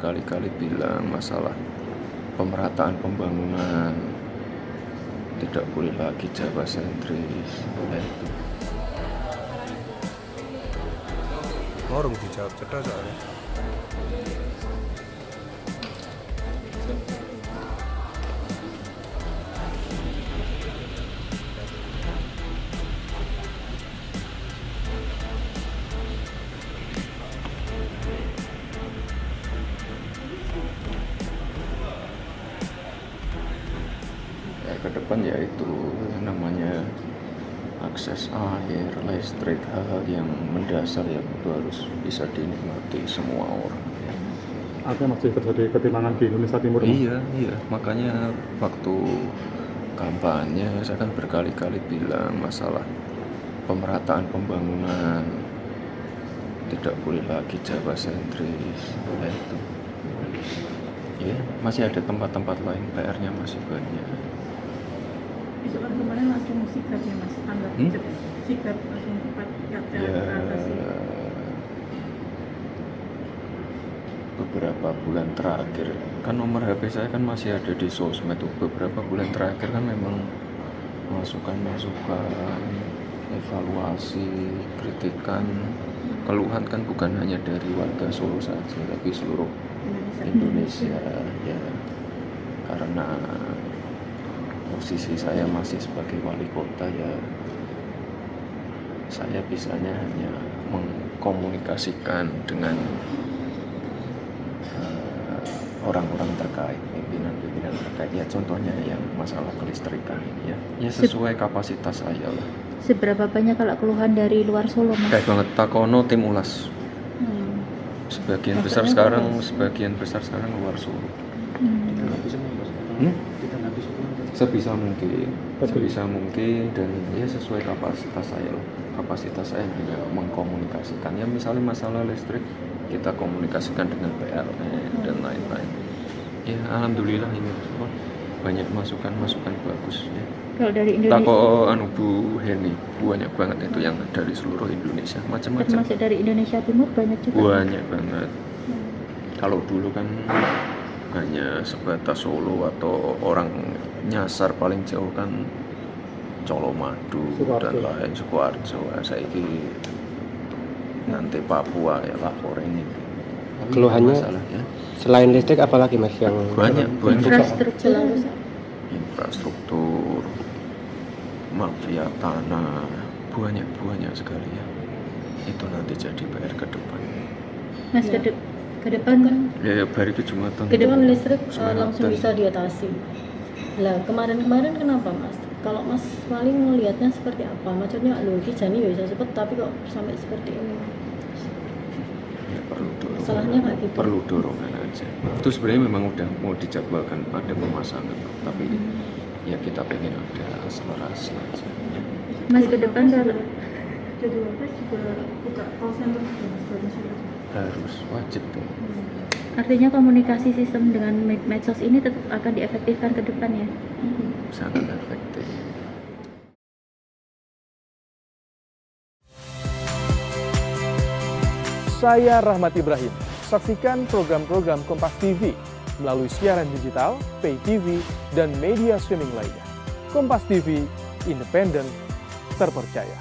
berkali-kali bilang masalah pemerataan pembangunan, tidak boleh lagi Jawa sentris. Itu. Orang dijawab cedak soalnya. Ya, ke depan yaitu namanya akses air, listrik, hal-hal yang mendasar yang itu harus bisa dinikmati semua orang. Ya. Artinya masih terjadi ketimpangan di Indonesia Timur? Iya, makanya waktu kampanye saya kan berkali-kali bilang masalah pemerataan pembangunan, tidak boleh lagi Jawa sentris. Itu. Ya, masih ada tempat-tempat lain, PR-nya masih banyak. Itu kan kemarin langsung sikat ya Mas, sikat langsung cepat Ya, teratasi. beberapa bulan terakhir kan nomor HP saya kan masih ada di sosmed. Beberapa bulan terakhir kan memang masukan-masukan, evaluasi, kritikan, keluhan kan bukan hanya dari warga Solo saja tapi seluruh Indonesia. Ya, karena posisi saya masih sebagai wali kota, ya saya bisanya hanya mengkomunikasikan dengan orang-orang terkait, pimpinan-pimpinan terkait. Ya contohnya yang masalah kelistrikan ini ya sesuai kapasitas saya lah. Seberapa banyak kalau keluhan dari luar Solo, Mas? Kayak banget takono tim ulas. Sebagian besar sekarang luar Solo. Sebisa mungkin dan ya sesuai kapasitas saya lah. Kapasitas saya juga mengkomunikasikan. Ya misalnya masalah listrik kita komunikasikan dengan PLN dan lain-lain. Ya alhamdulillah ini banyak masukan bagus ya. Kalau dari Indonesia, Bu Heni, banyak banget itu yang dari seluruh Indonesia, macam-macam. termasuk dari Indonesia Timur banyak juga. Banyak banget. Kalau dulu kan hanya sebatas Solo atau orang nyasar paling jauh kan Colomadu dan lain, Sukoharjo. Saya ini nanti Papua ya lapor ini. Keluhannya ya. Selain listrik apalagi Mas yang banyak Infrastruktur. Mafia tanah, banyak sekali ya. Itu nanti jadi PR ke depan. Mas, ke depan kan Ya hari itu Jumatan. Ke depan listrik Jumatan. langsung bisa diatasi. Lah kemarin kalau Mas Wali melihatnya seperti apa? Maksudnya Kijani bisa cepet tapi kok sampai seperti ini? Ya, perlu dorongan. Salahnya nggak gitu? Perlu dorongan aja. Itu sebenarnya memang udah mau dijadwalkan ada pemasangan, tapi ya kita pengen ada akselerasi aja. Mas ke depan Jadwalnya juga buka call center Harus wajib tuh. artinya komunikasi sistem dengan medsos ini tetap akan diefektifkan ke depan ya. Sangat efektif. Saya Rahmat Ibrahim. Saksikan program-program Kompas TV melalui siaran digital, pay TV, dan media streaming lainnya. Kompas TV, independen, terpercaya.